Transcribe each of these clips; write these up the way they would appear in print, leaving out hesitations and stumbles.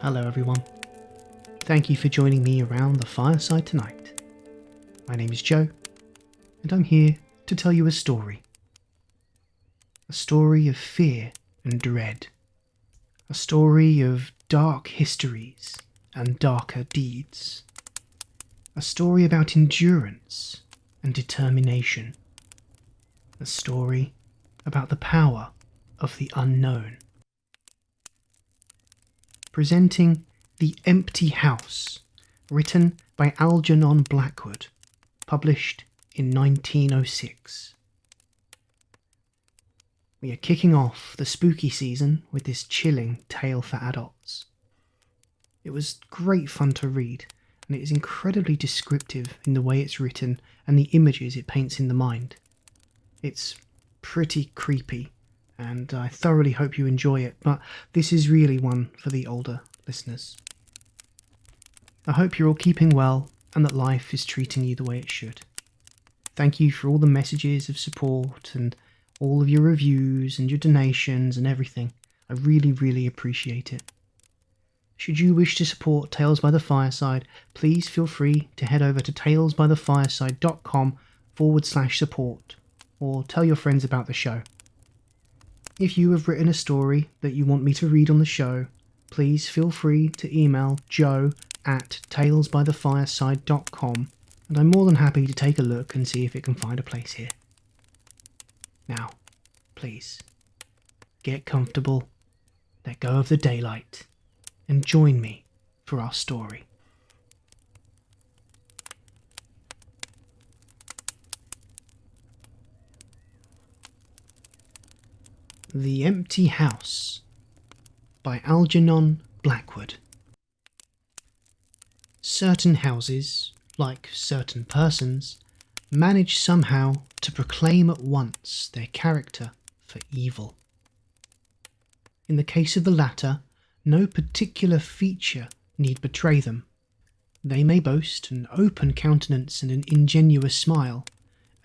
Hello everyone. Thank you for joining me around the fireside tonight. My name is Joe, and I'm here to tell you a story. A story of fear and dread. A story of dark histories and darker deeds. A story about endurance and determination. A story about the power of the unknown. Presenting The Empty House, written by Algernon Blackwood, published in 1906. We are kicking off the spooky season with this chilling tale for adults. It was great fun to read, and it is incredibly descriptive in the way it's written and the images it paints in the mind. It's pretty creepy, and I thoroughly hope you enjoy it, but this is really one for the older listeners. I hope you're all keeping well and that life is treating you the way it should. Thank you for all the messages of support and all of your reviews and your donations and everything. I really appreciate it. Should you wish to support Tales by the Fireside, please feel free to head over to talesbythefireside.com/support or tell your friends about the show. If you have written a story that you want me to read on the show, please feel free to email joe@talesbythefireside.com, and I'm more than happy to take a look and see if it can find a place here. Now, please, get comfortable, let go of the daylight, and join me for our story. The Empty House by Algernon Blackwood. Certain houses, like certain persons, manage somehow to proclaim at once their character for evil. In the case of the latter, no particular feature need betray them. They may boast an open countenance and an ingenuous smile,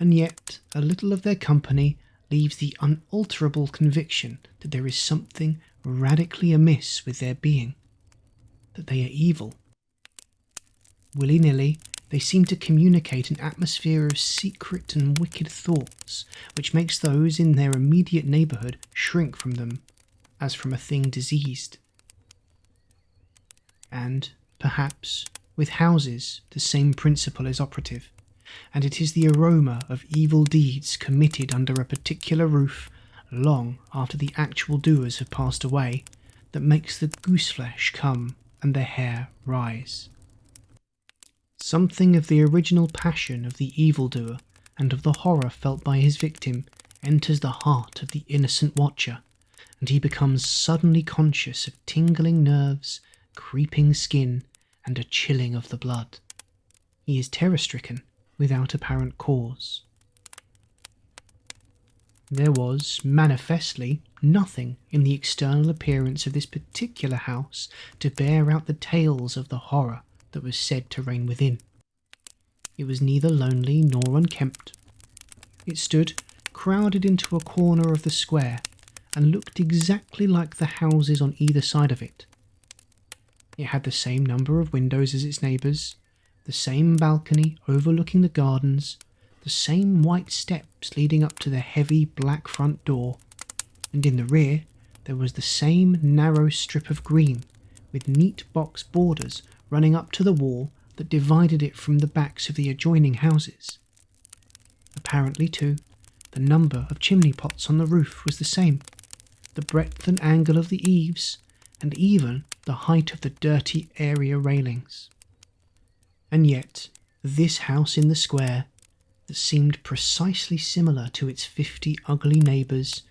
and yet a little of their company leaves the unalterable conviction that there is something radically amiss with their being, that they are evil. Willy-nilly, they seem to communicate an atmosphere of secret and wicked thoughts, which makes those in their immediate neighbourhood shrink from them, as from a thing diseased. And, perhaps, with houses, the same principle is operative, and it is the aroma of evil deeds committed under a particular roof long after the actual doers have passed away that makes the gooseflesh come and the hair rise. Something of the original passion of the evildoer and of the horror felt by his victim enters the heart of the innocent watcher, and he becomes suddenly conscious of tingling nerves, creeping skin, and a chilling of the blood. He is terror-stricken without apparent cause. There was, manifestly, nothing in the external appearance of this particular house to bear out the tales of the horror that was said to reign within. It was neither lonely nor unkempt. It stood crowded into a corner of the square and looked exactly like the houses on either side of it. It had the same number of windows as its neighbours, the same balcony overlooking the gardens, the same white steps leading up to the heavy black front door, and in the rear there was the same narrow strip of green with neat box borders running up to the wall that divided it from the backs of the adjoining houses. Apparently, too, the number of chimney pots on the roof was the same, the breadth and angle of the eaves, and even the height of the dirty area railings. And yet, this house in the square, that seemed precisely similar to its 50 ugly neighbours,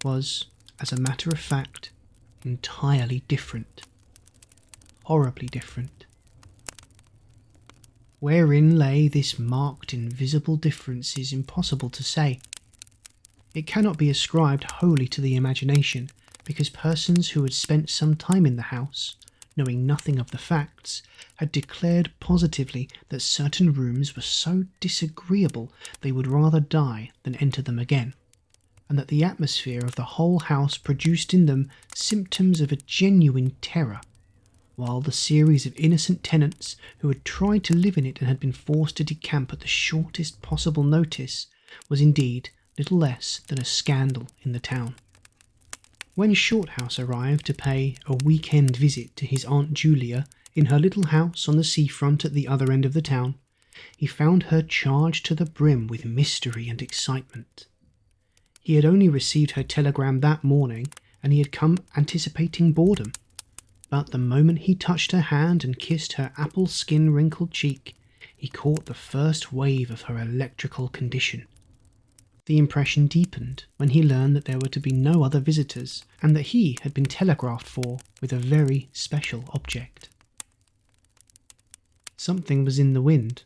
was, as a matter of fact, entirely different. Horribly different. Wherein lay this marked invisible difference is impossible to say. It cannot be ascribed wholly to the imagination, because persons who had spent some time in the house, knowing nothing of the facts, had declared positively that certain rooms were so disagreeable they would rather die than enter them again, and that the atmosphere of the whole house produced in them symptoms of a genuine terror. while the series of innocent tenants who had tried to live in it and had been forced to decamp at the shortest possible notice was indeed little less than a scandal in the town. When Shorthouse arrived to pay a weekend visit to his Aunt Julia in her little house on the seafront at the other end of the town, he found her charged to the brim with mystery and excitement. He had only received her telegram that morning, and he had come anticipating boredom. But the moment he touched her hand and kissed her apple skin wrinkled cheek, he caught the first wave of her electrical condition. The impression deepened when he learned that there were to be no other visitors, and that he had been telegraphed for with a very special object. Something was in the wind,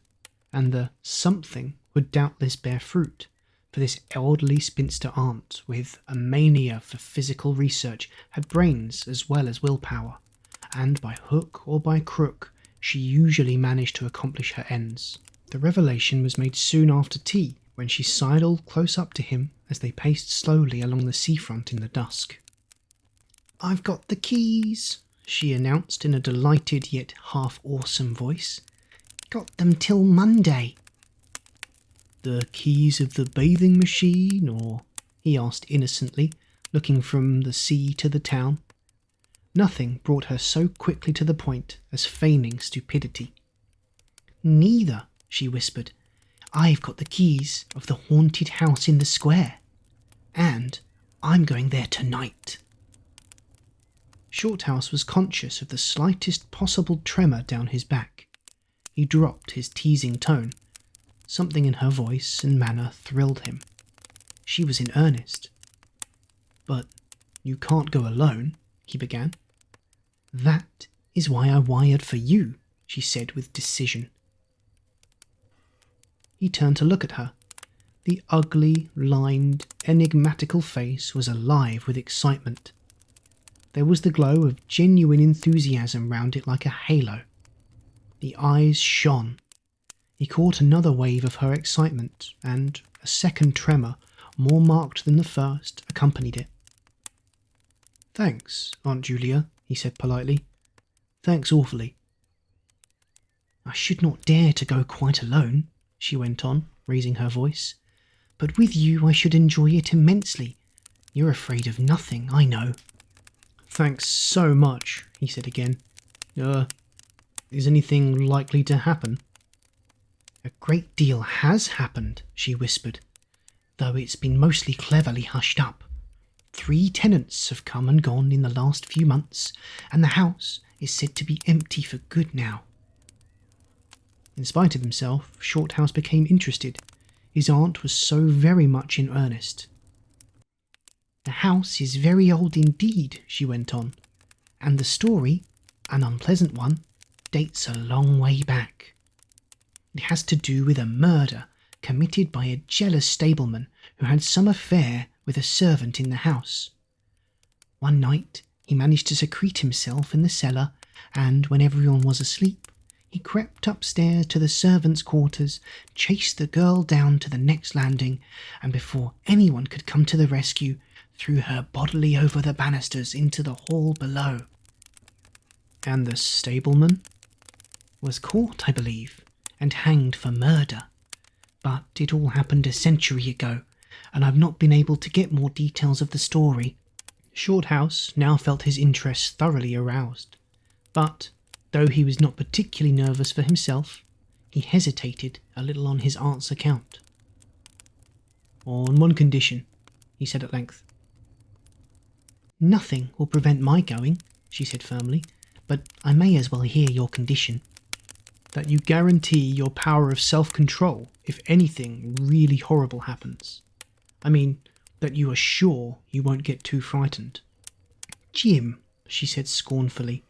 and the something would doubtless bear fruit, for this elderly spinster aunt with a mania for physical research had brains as well as willpower, and by hook or by crook she usually managed to accomplish her ends. The revelation was made soon after tea, when she sidled close up to him as they paced slowly along the seafront in the dusk. "I've got the keys," she announced in a delighted yet half-awesome voice. "Got them till Monday." "The keys of the bathing machine, or?" he asked innocently, looking from the sea to the town. Nothing brought her so quickly to the point as feigning stupidity. "Neither," she whispered. "I've got the keys of the haunted house in the square, and I'm going there tonight." Shorthouse was conscious of the slightest possible tremor down his back. He dropped his teasing tone. Something in her voice and manner thrilled him. She was in earnest. "But you can't go alone," he began. "That is why I wired for you," she said with decision. He turned to look at her. The ugly, lined, enigmatical face was alive with excitement. There was the glow of genuine enthusiasm round it like a halo. The eyes shone. He caught another wave of her excitement, and a second tremor, more marked than the first, accompanied it. "Thanks, Aunt Julia," he said politely. "Thanks awfully." "I should not dare to go quite alone," she went on, raising her voice. "But with you I should enjoy it immensely. You're afraid of nothing, I know." "Thanks so much," he said again. Is anything likely to happen?" "A great deal has happened," she whispered, "though it's been mostly cleverly hushed up. 3 tenants have come and gone in the last few months, and the house is said to be empty for good now." In spite of himself, Shorthouse became interested. His aunt was so very much in earnest. "The house is very old indeed," she went on, "and the story, an unpleasant one, dates a long way back. It has to do with a murder committed by a jealous stableman who had some affair with a servant in the house. One night he managed to secrete himself in the cellar, and when everyone was asleep, he crept upstairs to the servants' quarters, chased the girl down to the next landing, and before anyone could come to the rescue, threw her bodily over the banisters into the hall below." "And the stableman?" "Was caught, I believe, and hanged for murder. But it all happened a century ago, and I've not been able to get more details of the story." Shorthouse now felt his interest thoroughly aroused, but though he was not particularly nervous for himself, he hesitated a little on his aunt's account. "On one condition," he said at length. "Nothing will prevent my going," she said firmly, "but I may as well hear your condition." "That you guarantee your power of self-control if anything really horrible happens. I mean, that you are sure you won't get too frightened." "Jim," she said scornfully,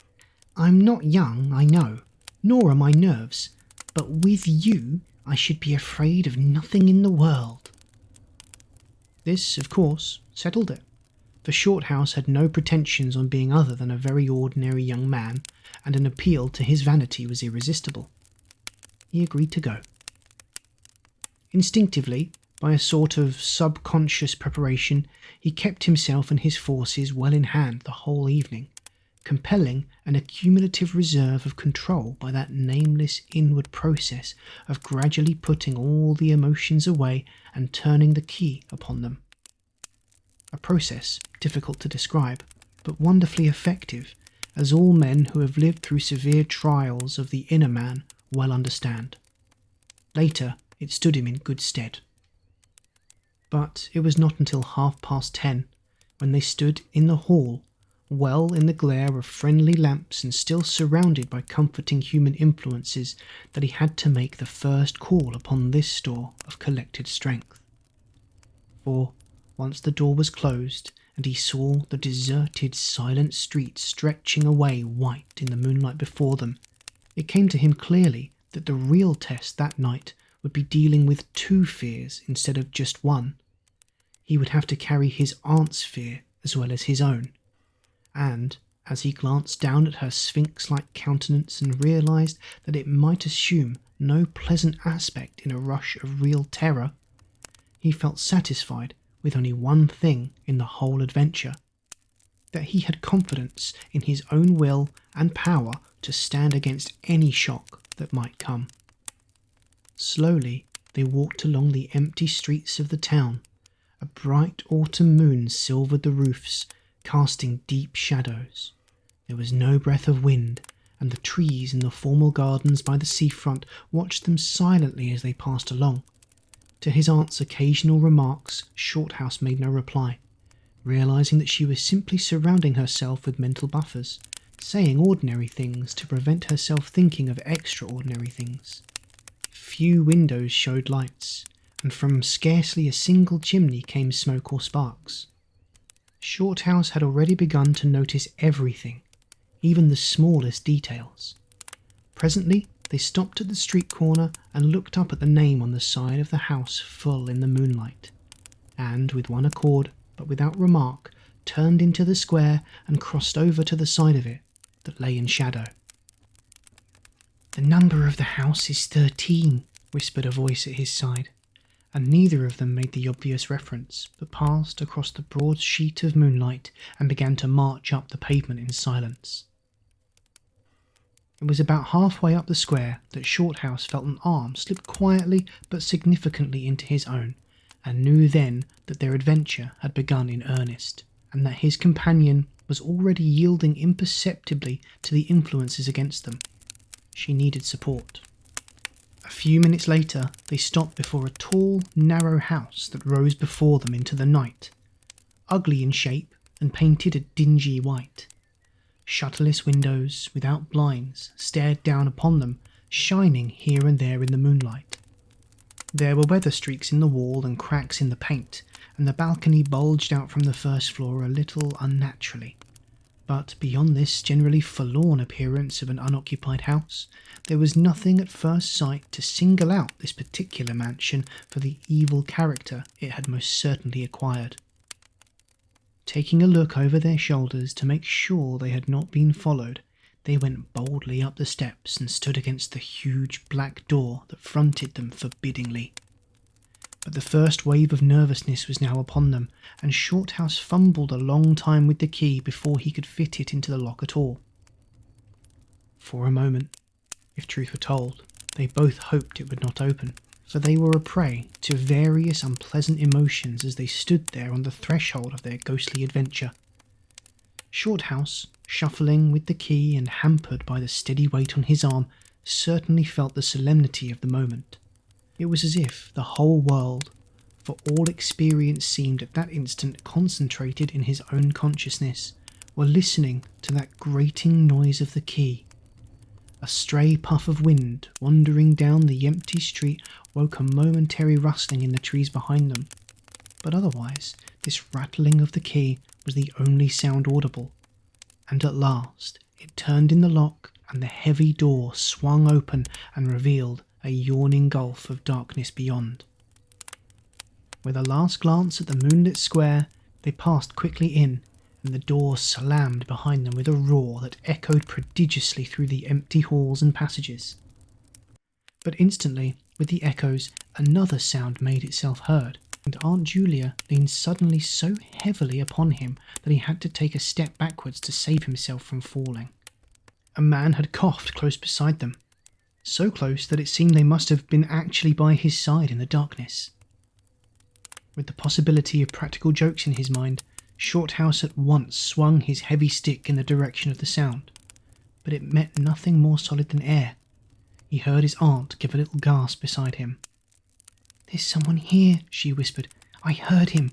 "I'm not young, I know, nor are my nerves, but with you I should be afraid of nothing in the world." This, of course, settled it, for Shorthouse had no pretensions on being other than a very ordinary young man, and an appeal to his vanity was irresistible. He agreed to go. Instinctively, by a sort of subconscious preparation, he kept himself and his forces well in hand the whole evening, compelling an accumulative reserve of control by that nameless inward process of gradually putting all the emotions away and turning the key upon them. A process difficult to describe, but wonderfully effective, as all men who have lived through severe trials of the inner man well understand. Later, it stood him in good stead. But it was not until 10:30, when they stood in the hall, well in the glare of friendly lamps and still surrounded by comforting human influences, that he had to make the first call upon this store of collected strength. For, once the door was closed, and he saw the deserted, silent street stretching away white in the moonlight before them, it came to him clearly that the real test that night would be dealing with two fears instead of just one. He would have to carry his aunt's fear as well as his own. And, as he glanced down at her sphinx-like countenance and realised that it might assume no pleasant aspect in a rush of real terror, he felt satisfied with only one thing in the whole adventure: that he had confidence in his own will and power to stand against any shock that might come. Slowly they walked along the empty streets of the town. A bright autumn moon silvered the roofs, casting deep shadows. There was no breath of wind, and the trees in the formal gardens by the seafront watched them silently as they passed along. To his aunt's occasional remarks, Shorthouse made no reply, realising that she was simply surrounding herself with mental buffers, saying ordinary things to prevent herself thinking of extraordinary things. Few windows showed lights, and from scarcely a single chimney came smoke or sparks. Shorthouse had already begun to notice everything, even the smallest details. Presently they stopped at the street corner and looked up at the name on the side of the house full in the moonlight, and with one accord, but without remark, turned into the square and crossed over to the side of it that lay in shadow. "The number of the house is 13, whispered a voice at his side, and neither of them made the obvious reference, but passed across the broad sheet of moonlight and began to march up the pavement in silence. It was about halfway up the square that Shorthouse felt an arm slip quietly but significantly into his own, and knew then that their adventure had begun in earnest, and that his companion was already yielding imperceptibly to the influences against them. She needed support. A few minutes later, they stopped before a tall, narrow house that rose before them into the night, ugly in shape and painted a dingy white. Shutterless windows, without blinds, stared down upon them, shining here and there in the moonlight. There were weather streaks in the wall and cracks in the paint, and the balcony bulged out from the first floor a little unnaturally. But beyond this generally forlorn appearance of an unoccupied house, there was nothing at first sight to single out this particular mansion for the evil character it had most certainly acquired. Taking a look over their shoulders to make sure they had not been followed, they went boldly up the steps and stood against the huge black door that fronted them forbiddingly. But the first wave of nervousness was now upon them, and Shorthouse fumbled a long time with the key before he could fit it into the lock at all. For a moment, if truth were told, they both hoped it would not open, for they were a prey to various unpleasant emotions as they stood there on the threshold of their ghostly adventure. Shorthouse, shuffling with the key and hampered by the steady weight on his arm, certainly felt the solemnity of the moment. It was as if the whole world, for all experience seemed at that instant concentrated in his own consciousness, were listening to that grating noise of the key. A stray puff of wind wandering down the empty street woke a momentary rustling in the trees behind them, but otherwise this rattling of the key was the only sound audible, and at last it turned in the lock and the heavy door swung open and revealed a yawning gulf of darkness beyond. With a last glance at the moonlit square, they passed quickly in, and the door slammed behind them with a roar that echoed prodigiously through the empty halls and passages. But instantly, with the echoes, another sound made itself heard, and Aunt Julia leaned suddenly so heavily upon him that he had to take a step backwards to save himself from falling. A man had coughed close beside them, so close that it seemed they must have been actually by his side in the darkness. With the possibility of practical jokes in his mind, Shorthouse at once swung his heavy stick in the direction of the sound, but it met nothing more solid than air. He heard his aunt give a little gasp beside him. "There's someone here," she whispered. "I heard him."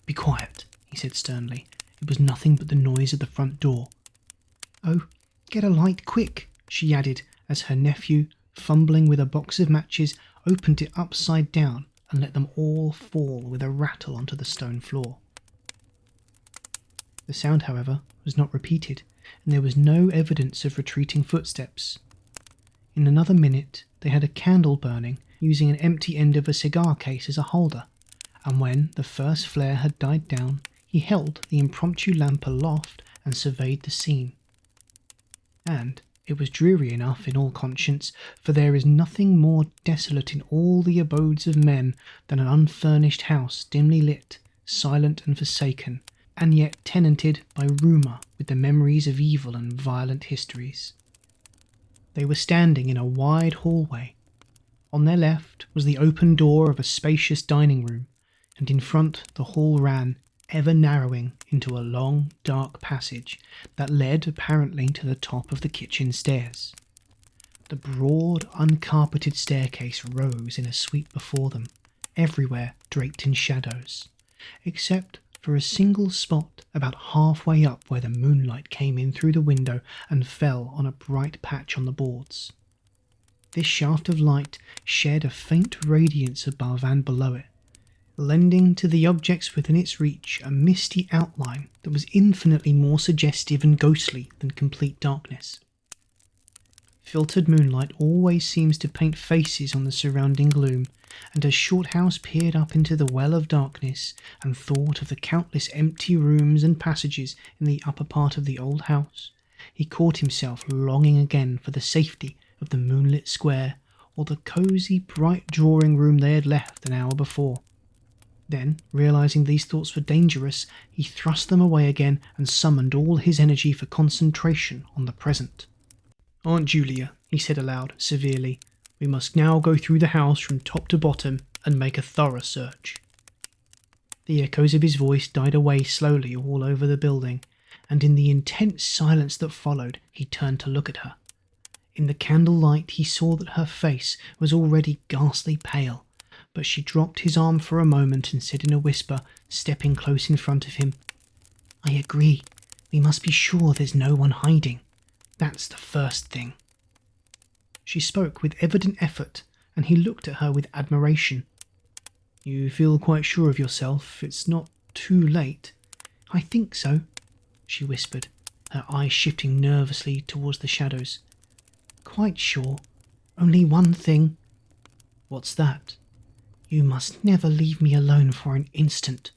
"Be quiet," he said sternly. It was nothing but the noise of the front door. "Oh, get a light quick," she added as her nephew, fumbling with a box of matches, opened it upside down and let them all fall with a rattle onto the stone floor. The sound, however, was not repeated, and there was no evidence of retreating footsteps. In another minute they had a candle burning, using an empty end of a cigar case as a holder, and when the first flare had died down, he held the impromptu lamp aloft and surveyed the scene. And it was dreary enough in all conscience, for there is nothing more desolate in all the abodes of men than an unfurnished house dimly lit, silent and forsaken, and yet tenanted by rumour with the memories of evil and violent histories. They were standing in a wide hallway. On their left was the open door of a spacious dining room, and in front the hall ran, ever narrowing, into a long, dark passage that led apparently to the top of the kitchen stairs. The broad, uncarpeted staircase rose in a sweep before them, everywhere draped in shadows, except for a single spot about halfway up where the moonlight came in through the window and fell on a bright patch on the boards. This shaft of light shed a faint radiance above and below it, lending to the objects within its reach a misty outline that was infinitely more suggestive and ghostly than complete darkness. Filtered moonlight always seems to paint faces on the surrounding gloom, and as Shorthouse peered up into the well of darkness and thought of the countless empty rooms and passages in the upper part of the old house, he caught himself longing again for the safety of the moonlit square or the cosy, bright drawing room they had left an hour before. Then, realizing these thoughts were dangerous, he thrust them away again and summoned all his energy for concentration on the present. "Aunt Julia," he said aloud, severely, "we must now go through the house from top to bottom and make a thorough search." The echoes of his voice died away slowly all over the building, and in the intense silence that followed, he turned to look at her. In the candle light he saw that her face was already ghastly pale, but she dropped his arm for a moment and said in a whisper, stepping close in front of him, "I agree. We must be sure there's no one hiding. That's the first thing." She spoke with evident effort, and he looked at her with admiration. "You feel quite sure of yourself? It's not too late?" "I think so," she whispered, her eyes shifting nervously towards the shadows. "Quite sure. Only one thing." "What's that?" "You must never leave me alone for an instant."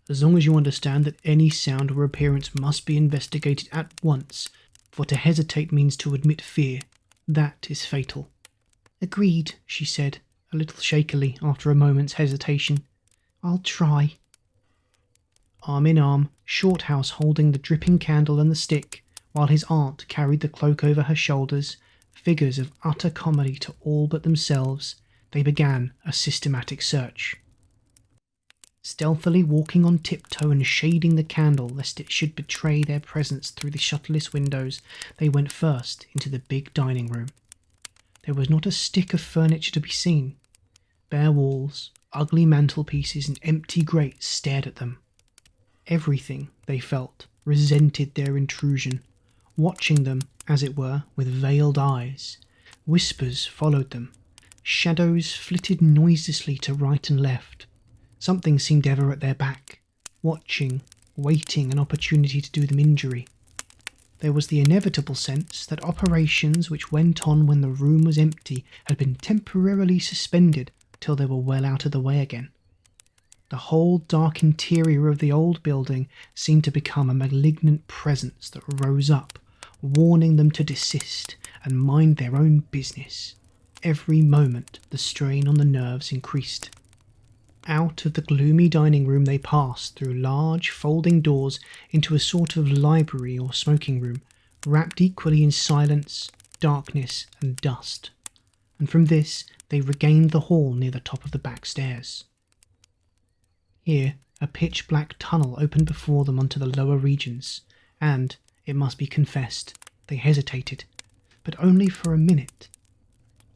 "As long as you understand that any sound or appearance must be investigated at once, for to hesitate means to admit fear. That is fatal." "Agreed," she said, a little shakily after a moment's hesitation. "I'll try." Arm in arm, Shorthouse holding the dripping candle and the stick, while his aunt carried the cloak over her shoulders, figures of utter comedy to all but themselves, they began a systematic search. Stealthily walking on tiptoe and shading the candle lest it should betray their presence through the shutterless windows, they went first into the big dining room. There was not a stick of furniture to be seen. Bare walls, ugly mantelpieces and empty grates stared at them. Everything, they felt, resented their intrusion, watching them, as it were, with veiled eyes. Whispers followed them. Shadows flitted noiselessly to right and left. Something seemed ever at their back, watching, waiting an opportunity to do them injury. There was the inevitable sense that operations which went on when the room was empty had been temporarily suspended till they were well out of the way again. The whole dark interior of the old building seemed to become a malignant presence that rose up, warning them to desist and mind their own business. Every moment the strain on the nerves increased. Out of the gloomy dining room they passed through large folding doors into a sort of library or smoking room, wrapped equally in silence, darkness and dust, and from this they regained the hall near the top of the back stairs. Here a pitch-black tunnel opened before them onto the lower regions, and, it must be confessed, they hesitated, but only for a minute.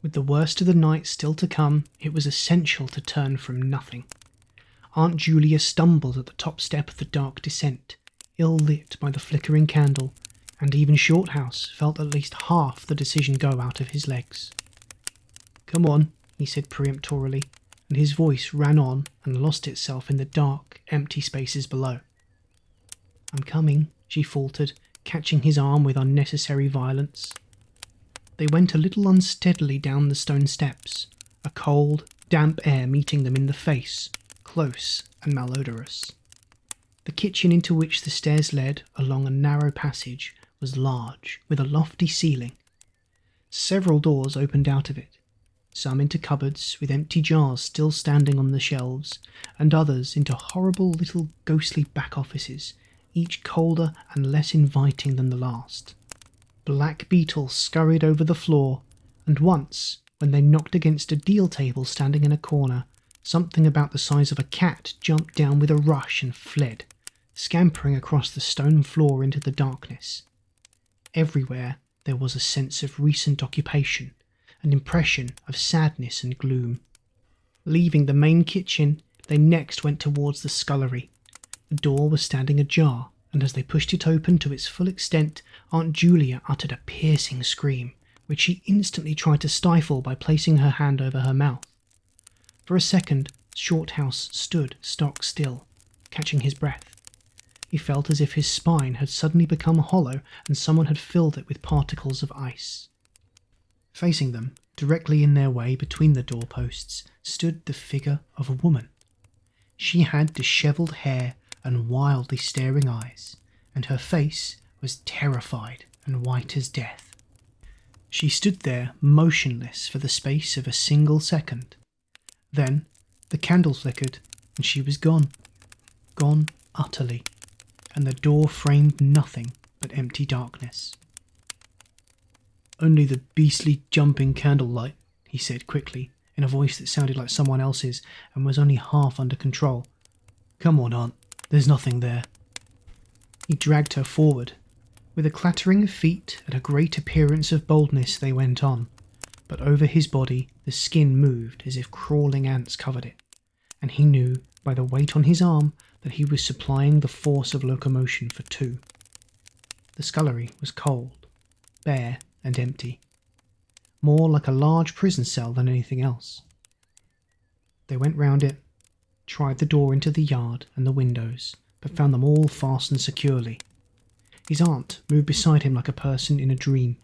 With the worst of the night still to come, it was essential to turn from nothing. Aunt Julia stumbled at the top step of the dark descent, ill-lit by the flickering candle, and even Shorthouse felt at least half the decision go out of his legs. "Come on," he said peremptorily, and his voice ran on and lost itself in the dark, empty spaces below. "I'm coming," she faltered, catching his arm with unnecessary violence. They went a little unsteadily down the stone steps, a cold, damp air meeting them in the face, close and malodorous. The kitchen into which the stairs led along a narrow passage was large, with a lofty ceiling. Several doors opened out of it, some into cupboards with empty jars still standing on the shelves, and others into horrible little ghostly back offices, each colder and less inviting than the last. Black beetles scurried over the floor, and once, when they knocked against a deal table standing in a corner, something about the size of a cat jumped down with a rush and fled, scampering across the stone floor into the darkness. Everywhere there was a sense of recent occupation, an impression of sadness and gloom. Leaving the main kitchen, they next went towards the scullery. The door was standing ajar, and as they pushed it open to its full extent, Aunt Julia uttered a piercing scream, which she instantly tried to stifle by placing her hand over her mouth. For a second, Shorthouse stood stock still, catching his breath. He felt as if his spine had suddenly become hollow and someone had filled it with particles of ice. Facing them, directly in their way between the doorposts, stood the figure of a woman. She had dishevelled hair and wildly staring eyes, and her face was terrified and white as death. She stood there motionless for the space of a single second. Then the candle flickered, and she was gone. Gone utterly, and the door framed nothing but empty darkness. "Only the beastly jumping candlelight," he said quickly, in a voice that sounded like someone else's and was only half under control. "Come on, Aunt. There's nothing there." He dragged her forward. With a clattering of feet and a great appearance of boldness they went on, but over his body the skin moved as if crawling ants covered it, and he knew by the weight on his arm that he was supplying the force of locomotion for two. The scullery was cold, bare and empty, more like a large prison cell than anything else. They went round it, tried the door into the yard and the windows, but found them all fastened securely. His aunt moved beside him like a person in a dream.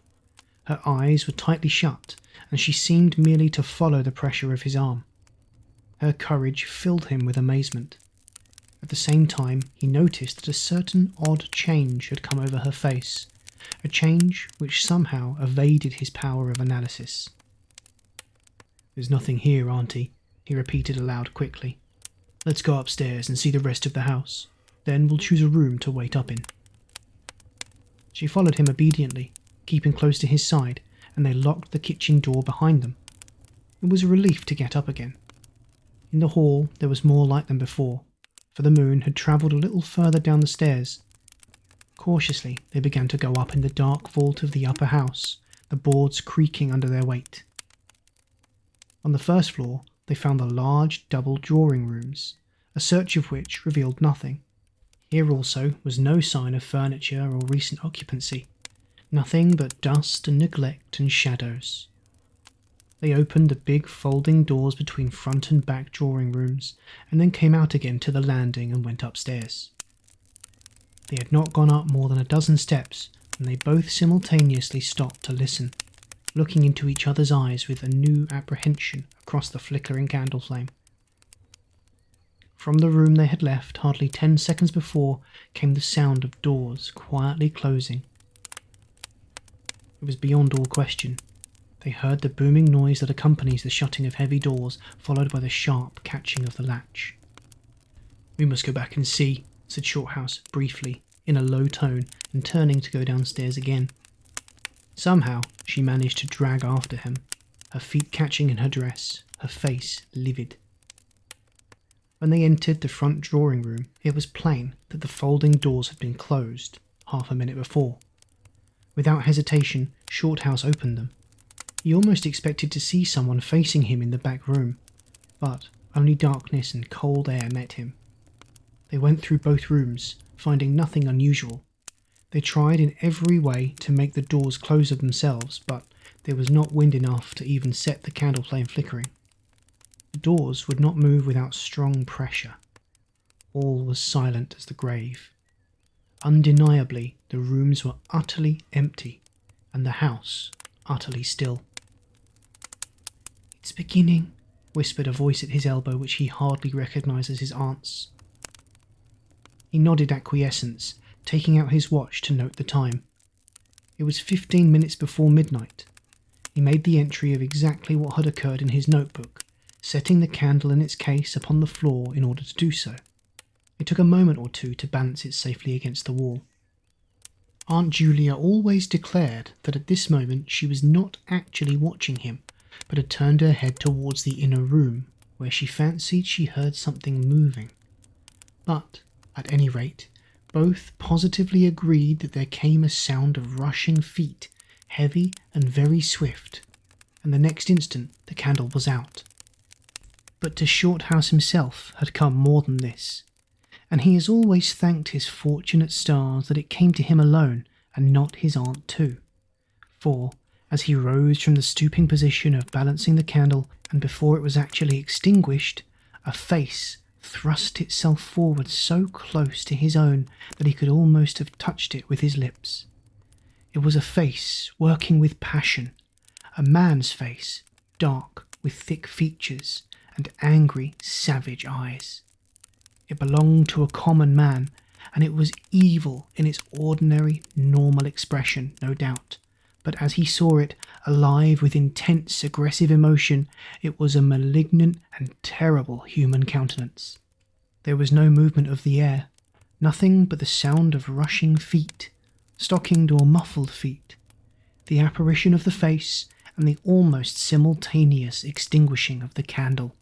Her eyes were tightly shut, and she seemed merely to follow the pressure of his arm. Her courage filled him with amazement. At the same time, he noticed that a certain odd change had come over her face, a change which somehow evaded his power of analysis. "There's nothing here, Auntie," he repeated aloud quickly. "Let's go upstairs and see the rest of the house. Then we'll choose a room to wait up in." She followed him obediently, keeping close to his side, and they locked the kitchen door behind them. It was a relief to get up again. In the hall there was more light than before, for the moon had travelled a little further down the stairs. Cautiously they began to go up in the dark vault of the upper house, the boards creaking under their weight. On the first floor they found the large double drawing rooms, a search of which revealed nothing. Here also was no sign of furniture or recent occupancy, nothing but dust and neglect and shadows. They opened the big folding doors between front and back drawing rooms, and then came out again to the landing and went upstairs. They had not gone up more than a dozen steps when they both simultaneously stopped to listen, looking into each other's eyes with a new apprehension across the flickering candle flame. From the room they had left hardly 10 seconds before came the sound of doors quietly closing. It was beyond all question. They heard the booming noise that accompanies the shutting of heavy doors, followed by the sharp catching of the latch. "We must go back and see," said Shorthouse briefly, in a low tone, and turning to go downstairs again. Somehow she managed to drag after him, her feet catching in her dress, her face livid. When they entered the front drawing room, it was plain that the folding doors had been closed half a minute before. Without hesitation, Shorthouse opened them. He almost expected to see someone facing him in the back room, but only darkness and cold air met him. They went through both rooms, finding nothing unusual. They tried in every way to make the doors close of themselves, but there was not wind enough to even set the candle flame flickering. The doors would not move without strong pressure. All was silent as the grave. Undeniably, the rooms were utterly empty, and the house utterly still. "It's beginning," whispered a voice at his elbow which he hardly recognised as his aunt's. He nodded acquiescence, taking out his watch to note the time. It was 15 minutes before midnight. He made the entry of exactly what had occurred in his notebook, setting the candle in its case upon the floor in order to do so. It took a moment or two to balance it safely against the wall. Aunt Julia always declared that at this moment she was not actually watching him, but had turned her head towards the inner room, where she fancied she heard something moving. But, at any rate, both positively agreed that there came a sound of rushing feet, heavy and very swift, and the next instant the candle was out. But to Shorthouse himself had come more than this, and he has always thanked his fortunate stars that it came to him alone and not his aunt too. For, as he rose from the stooping position of balancing the candle, and before it was actually extinguished, a face thrust itself forward so close to his own that he could almost have touched it with his lips. It was a face working with passion, a man's face, dark with thick features and angry, savage eyes. It belonged to a common man, and it was evil in its ordinary, normal expression, no doubt. But as he saw it, alive with intense, aggressive emotion, it was a malignant and terrible human countenance. There was no movement of the air, nothing but the sound of rushing feet, stockinged or muffled feet, the apparition of the face, and the almost simultaneous extinguishing of the candle.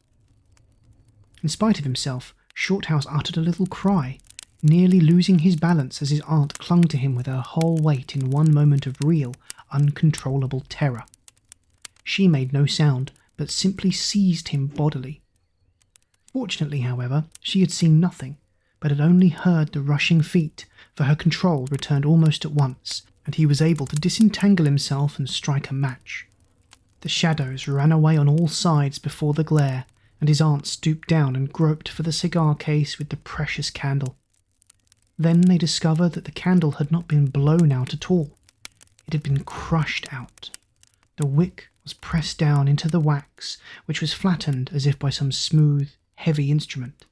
In spite of himself, Shorthouse uttered a little cry, nearly losing his balance as his aunt clung to him with her whole weight in one moment of real, uncontrollable terror. She made no sound, but simply seized him bodily. Fortunately, however, she had seen nothing, but had only heard the rushing feet, for her control returned almost at once, and he was able to disentangle himself and strike a match. The shadows ran away on all sides before the glare, and his aunt stooped down and groped for the cigar case with the precious candle. Then they discovered that the candle had not been blown out at all. It had been crushed out. The wick was pressed down into the wax, which was flattened as if by some smooth, heavy instrument.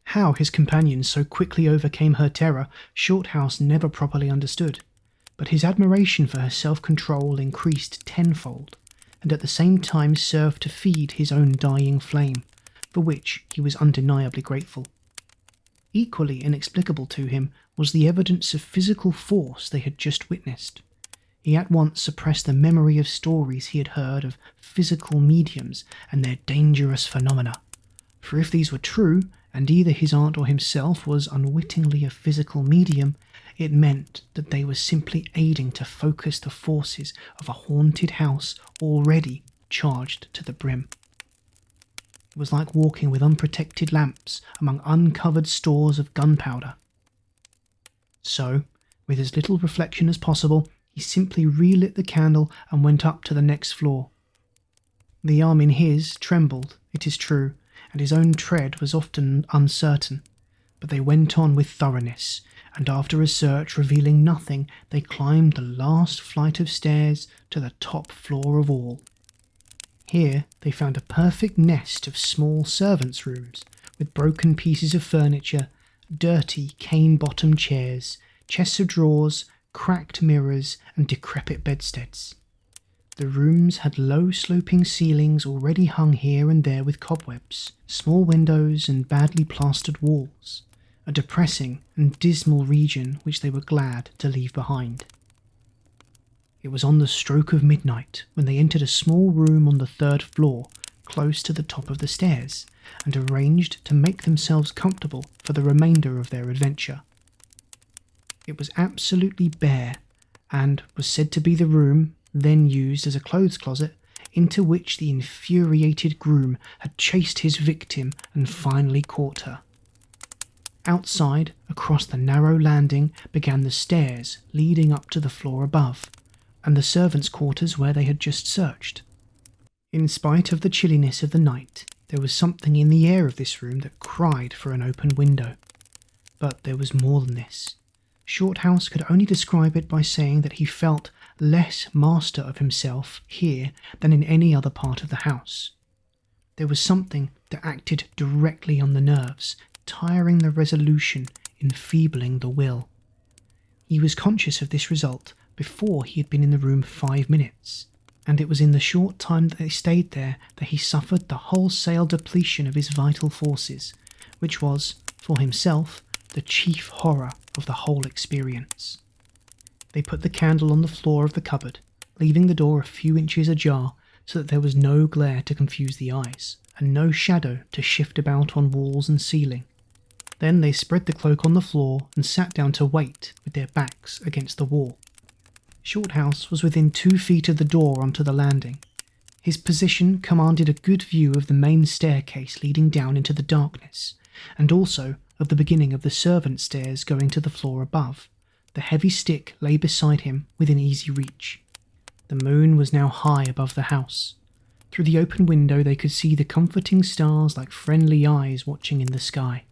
How his companion so quickly overcame her terror, Shorthouse never properly understood, but his admiration for her self-control increased tenfold, and at the same time served to feed his own dying flame, for which he was undeniably grateful. Equally inexplicable to him was the evidence of physical force they had just witnessed. He at once suppressed the memory of stories he had heard of physical mediums and their dangerous phenomena, for if these were true, and either his aunt or himself was unwittingly a physical medium, it meant that they were simply aiding to focus the forces of a haunted house already charged to the brim. It was like walking with unprotected lamps among uncovered stores of gunpowder. So, with as little reflection as possible, he simply relit the candle and went up to the next floor. The arm in his trembled, it is true, and his own tread was often uncertain, but they went on with thoroughness, and after a search revealing nothing, they climbed the last flight of stairs to the top floor of all. Here they found a perfect nest of small servants' rooms, with broken pieces of furniture, dirty cane-bottomed chairs, chests of drawers, cracked mirrors, and decrepit bedsteads. The rooms had low sloping ceilings already hung here and there with cobwebs, small windows and badly plastered walls, a depressing and dismal region which they were glad to leave behind. It was on the stroke of midnight when they entered a small room on the 3rd floor, close to the top of the stairs, and arranged to make themselves comfortable for the remainder of their adventure. It was absolutely bare, and was said to be the room, then used as a clothes closet, into which the infuriated groom had chased his victim and finally caught her. Outside, across the narrow landing, began the stairs leading up to the floor above, and the servants' quarters where they had just searched. In spite of the chilliness of the night, there was something in the air of this room that cried for an open window. But there was more than this. Shorthouse could only describe it by saying that he felt less master of himself here than in any other part of the house. There was something that acted directly on the nerves, tiring the resolution, enfeebling the will. He was conscious of this result before he had been in the room 5 minutes, and it was in the short time that they stayed there that he suffered the wholesale depletion of his vital forces, which was, for himself, the chief horror of the whole experience. They put the candle on the floor of the cupboard, leaving the door a few inches ajar so that there was no glare to confuse the eyes, and no shadow to shift about on walls and ceiling. Then they spread the cloak on the floor and sat down to wait with their backs against the wall. Shorthouse was within 2 feet of the door onto the landing. His position commanded a good view of the main staircase leading down into the darkness, and also of the beginning of the servant stairs going to the floor above. The heavy stick lay beside him within easy reach. The moon was now high above the house. Through the open window they could see the comforting stars like friendly eyes watching in the sky.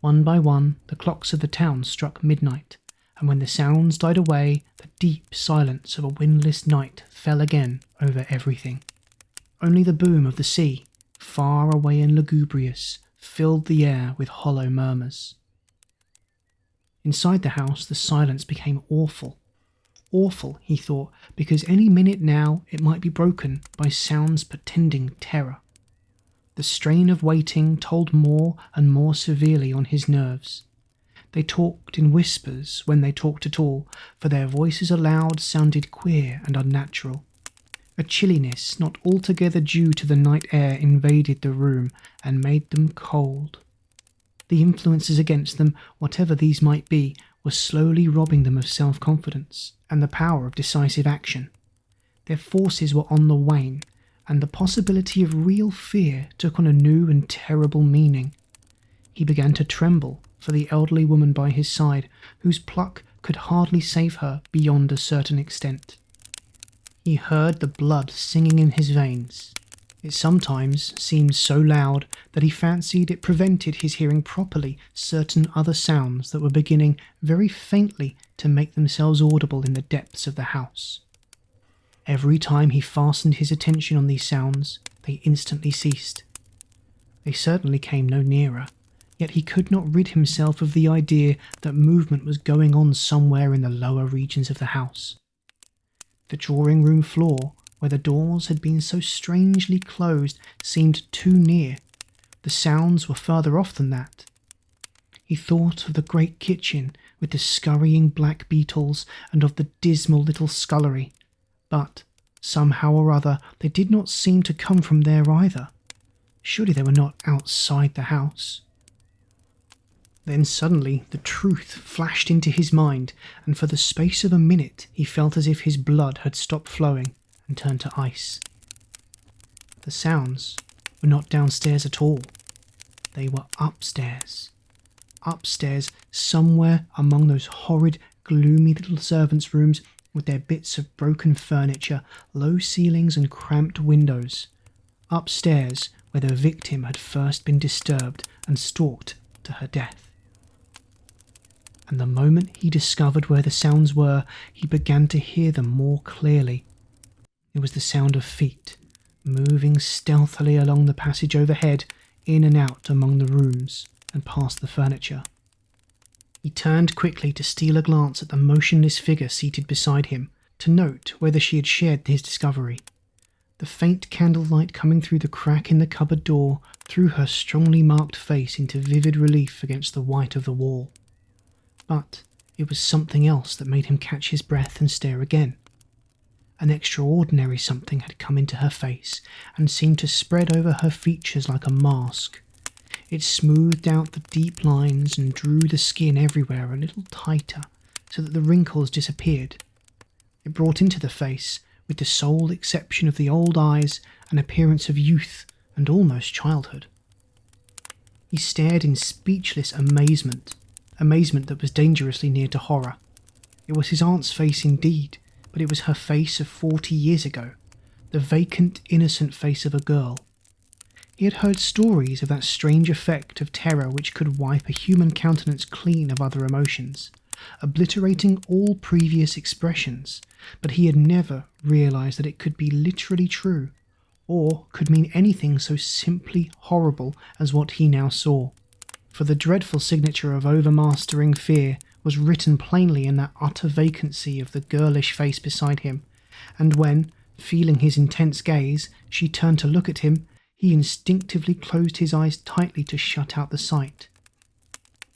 One by one the clocks of the town struck midnight, and when the sounds died away, the deep silence of a windless night fell again over everything. Only the boom of the sea, far away and lugubrious, filled the air with hollow murmurs. Inside the house the silence became awful. Awful, he thought, because any minute now it might be broken by sounds portending terror. The strain of waiting told more and more severely on his nerves. They talked in whispers when they talked at all, for their voices aloud sounded queer and unnatural. A chilliness not altogether due to the night air invaded the room and made them cold. The influences against them, whatever these might be, were slowly robbing them of self-confidence and the power of decisive action. Their forces were on the wane, and the possibility of real fear took on a new and terrible meaning. He began to tremble for the elderly woman by his side, whose pluck could hardly save her beyond a certain extent. He heard the blood singing in his veins. It sometimes seemed so loud that he fancied it prevented his hearing properly certain other sounds that were beginning very faintly to make themselves audible in the depths of the house. Every time he fastened his attention on these sounds, they instantly ceased. They certainly came no nearer, yet he could not rid himself of the idea that movement was going on somewhere in the lower regions of the house. The drawing-room floor, where the doors had been so strangely closed, seemed too near. The sounds were further off than that. He thought of the great kitchen with the scurrying black beetles and of the dismal little scullery, but somehow or other they did not seem to come from there either. Surely they were not outside the house. Then suddenly the truth flashed into his mind, and for the space of a minute he felt as if his blood had stopped flowing and turned to ice. The sounds were not downstairs at all. They were upstairs. Upstairs, somewhere among those horrid, gloomy little servants' rooms with their bits of broken furniture, low ceilings and cramped windows. Upstairs, where the victim had first been disturbed and stalked to her death. And the moment he discovered where the sounds were, he began to hear them more clearly. It was the sound of feet, moving stealthily along the passage overhead, in and out among the rooms, and past the furniture. He turned quickly to steal a glance at the motionless figure seated beside him, to note whether she had shared his discovery. The faint candlelight coming through the crack in the cupboard door threw her strongly marked face into vivid relief against the white of the wall. But it was something else that made him catch his breath and stare again. An extraordinary something had come into her face and seemed to spread over her features like a mask. It smoothed out the deep lines and drew the skin everywhere a little tighter so that the wrinkles disappeared. It brought into the face, with the sole exception of the old eyes, an appearance of youth and almost childhood. He stared in speechless amazement that was dangerously near to horror. It was his aunt's face indeed, but it was her face of 40 years ago, the vacant, innocent face of a girl. He had heard stories of that strange effect of terror which could wipe a human countenance clean of other emotions, obliterating all previous expressions, but he had never realized that it could be literally true, or could mean anything so simply horrible as what he now saw. For the dreadful signature of overmastering fear was written plainly in that utter vacancy of the girlish face beside him, and when, feeling his intense gaze, she turned to look at him, he instinctively closed his eyes tightly to shut out the sight.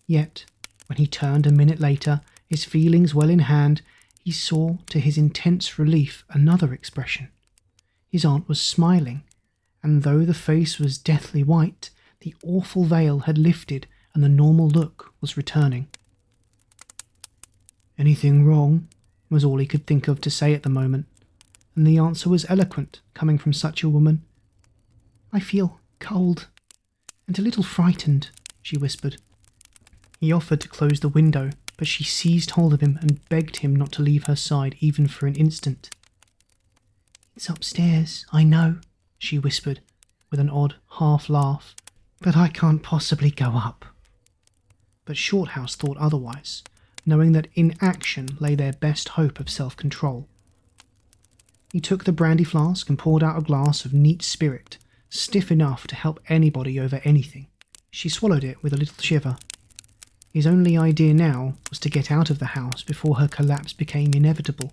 Yet, when he turned a minute later, his feelings well in hand, he saw, to his intense relief, another expression. His aunt was smiling, and though the face was deathly white, the awful veil had lifted and the normal look was returning. "Anything wrong?" was all he could think of to say at the moment, and the answer was eloquent, coming from such a woman. "I feel cold and a little frightened," she whispered. He offered to close the window, but she seized hold of him and begged him not to leave her side even for an instant. "It's upstairs, I know," she whispered, with an odd half-laugh, "but I can't possibly go up." But Shorthouse thought otherwise, knowing that in action lay their best hope of self-control. He took the brandy flask and poured out a glass of neat spirit, stiff enough to help anybody over anything. She swallowed it with a little shiver. His only idea now was to get out of the house before her collapse became inevitable,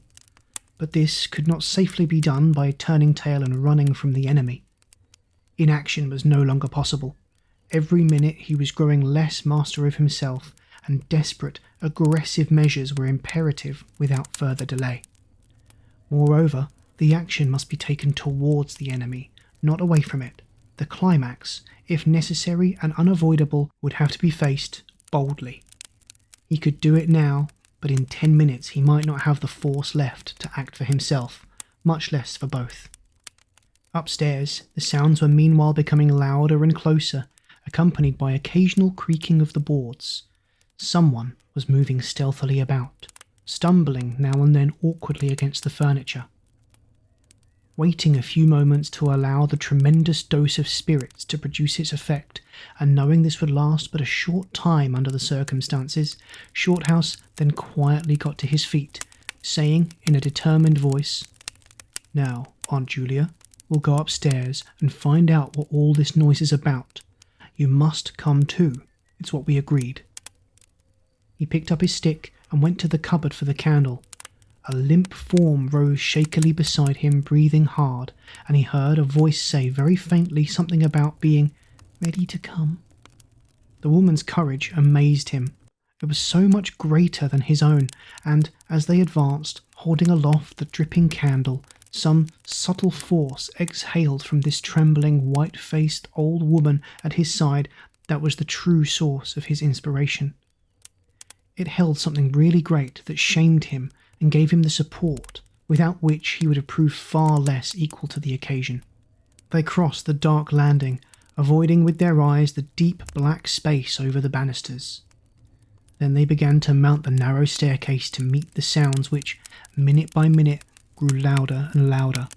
but this could not safely be done by turning tail and running from the enemy. Inaction was no longer possible. Every minute he was growing less master of himself, and desperate, aggressive measures were imperative without further delay. Moreover, the action must be taken towards the enemy, not away from it. The climax, if necessary and unavoidable, would have to be faced boldly. He could do it now, but in 10 minutes he might not have the force left to act for himself, much less for both. Upstairs, the sounds were meanwhile becoming louder and closer, accompanied by occasional creaking of the boards. Someone was moving stealthily about, stumbling now and then awkwardly against the furniture. Waiting a few moments to allow the tremendous dose of spirits to produce its effect, and knowing this would last but a short time under the circumstances, Shorthouse then quietly got to his feet, saying in a determined voice, "Now, Aunt Julia, we'll go upstairs and find out what all this noise is about. You must come too. It's what we agreed." He picked up his stick and went to the cupboard for the candle. A limp form rose shakily beside him, breathing hard, and he heard a voice say very faintly something about being ready to come. The woman's courage amazed him. It was so much greater than his own, and as they advanced, holding aloft the dripping candle, some subtle force exhaled from this trembling, white-faced old woman at his side that was the true source of his inspiration. It held something really great that shamed him and gave him the support, without which he would have proved far less equal to the occasion. They crossed the dark landing, avoiding with their eyes the deep black space over the banisters. Then they began to mount the narrow staircase to meet the sounds which, minute by minute, grew louder and louder.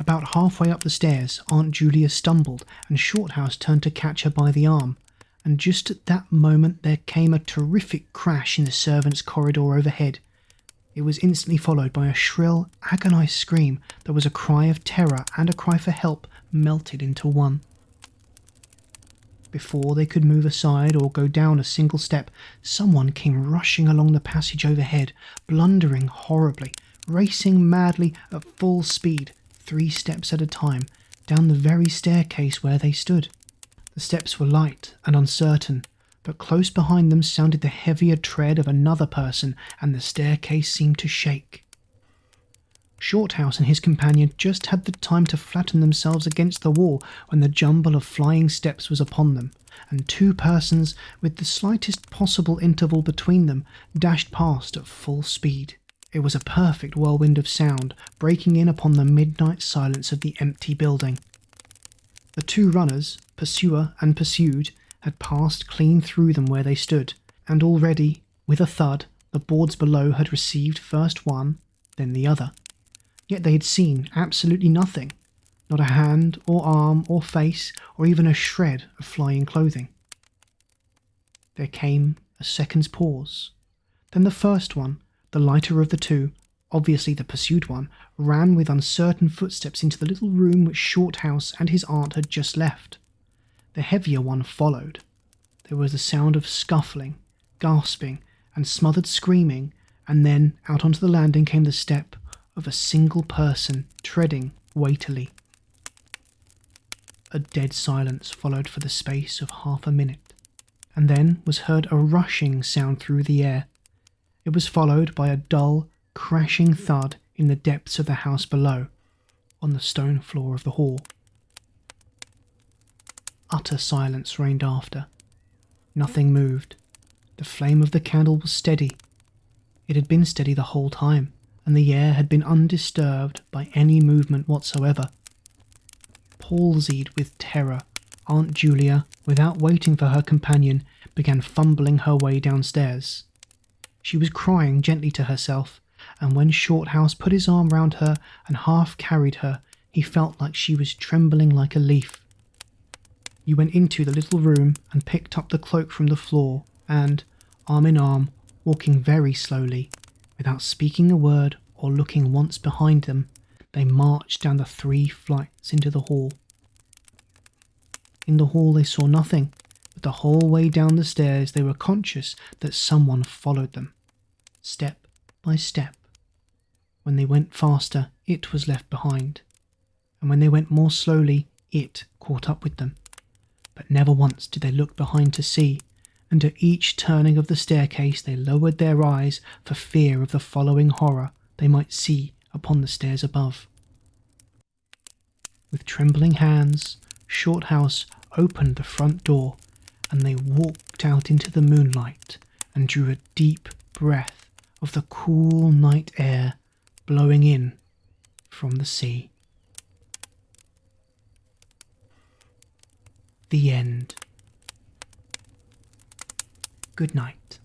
About halfway up the stairs, Aunt Julia stumbled, and Shorthouse turned to catch her by the arm, and just at that moment there came a terrific crash in the servants' corridor overhead. It was instantly followed by a shrill, agonized scream that was a cry of terror and a cry for help melted into one. Before they could move aside or go down a single step, someone came rushing along the passage overhead, blundering horribly, racing madly at full speed, 3 steps at a time, down the very staircase where they stood. The steps were light and uncertain, but close behind them sounded the heavier tread of another person, and the staircase seemed to shake. Shorthouse and his companion just had the time to flatten themselves against the wall when the jumble of flying steps was upon them, and 2 persons, with the slightest possible interval between them, dashed past at full speed. It was a perfect whirlwind of sound, breaking in upon the midnight silence of the empty building. The 2 runners, pursuer and pursued, had passed clean through them where they stood, and already, with a thud, the boards below had received first one, then the other. Yet they had seen absolutely nothing, not a hand or arm or face or even a shred of flying clothing. There came a second's pause. Then the first one, the lighter of the 2, obviously the pursued one, ran with uncertain footsteps into the little room which Shorthouse and his aunt had just left. The heavier one followed. There was the sound of scuffling, gasping, and smothered screaming, and then out onto the landing came the step of a single person treading weightily. A dead silence followed for the space of half a minute, and then was heard a rushing sound through the air. It was followed by a dull, crashing thud in the depths of the house below, on the stone floor of the hall. Utter silence reigned after. Nothing moved. The flame of the candle was steady. It had been steady the whole time, and the air had been undisturbed by any movement whatsoever. Palsied with terror, Aunt Julia, without waiting for her companion, began fumbling her way downstairs. She was crying gently to herself, and when Shorthouse put his arm round her and half carried her, he felt like she was trembling like a leaf. He went into the little room and picked up the cloak from the floor, and, arm in arm, walking very slowly, without speaking a word or looking once behind them, they marched down the 3 flights into the hall. In the hall they saw nothing, but the whole way down the stairs they were conscious that someone followed them, step by step. When they went faster, it was left behind, and when they went more slowly, it caught up with them. But never once did they look behind to see, and at each turning of the staircase they lowered their eyes for fear of the following horror they might see upon the stairs above. With trembling hands, Shorthouse opened the front door, and they walked out into the moonlight and drew a deep breath of the cool night air blowing in from the sea. The end. Good night.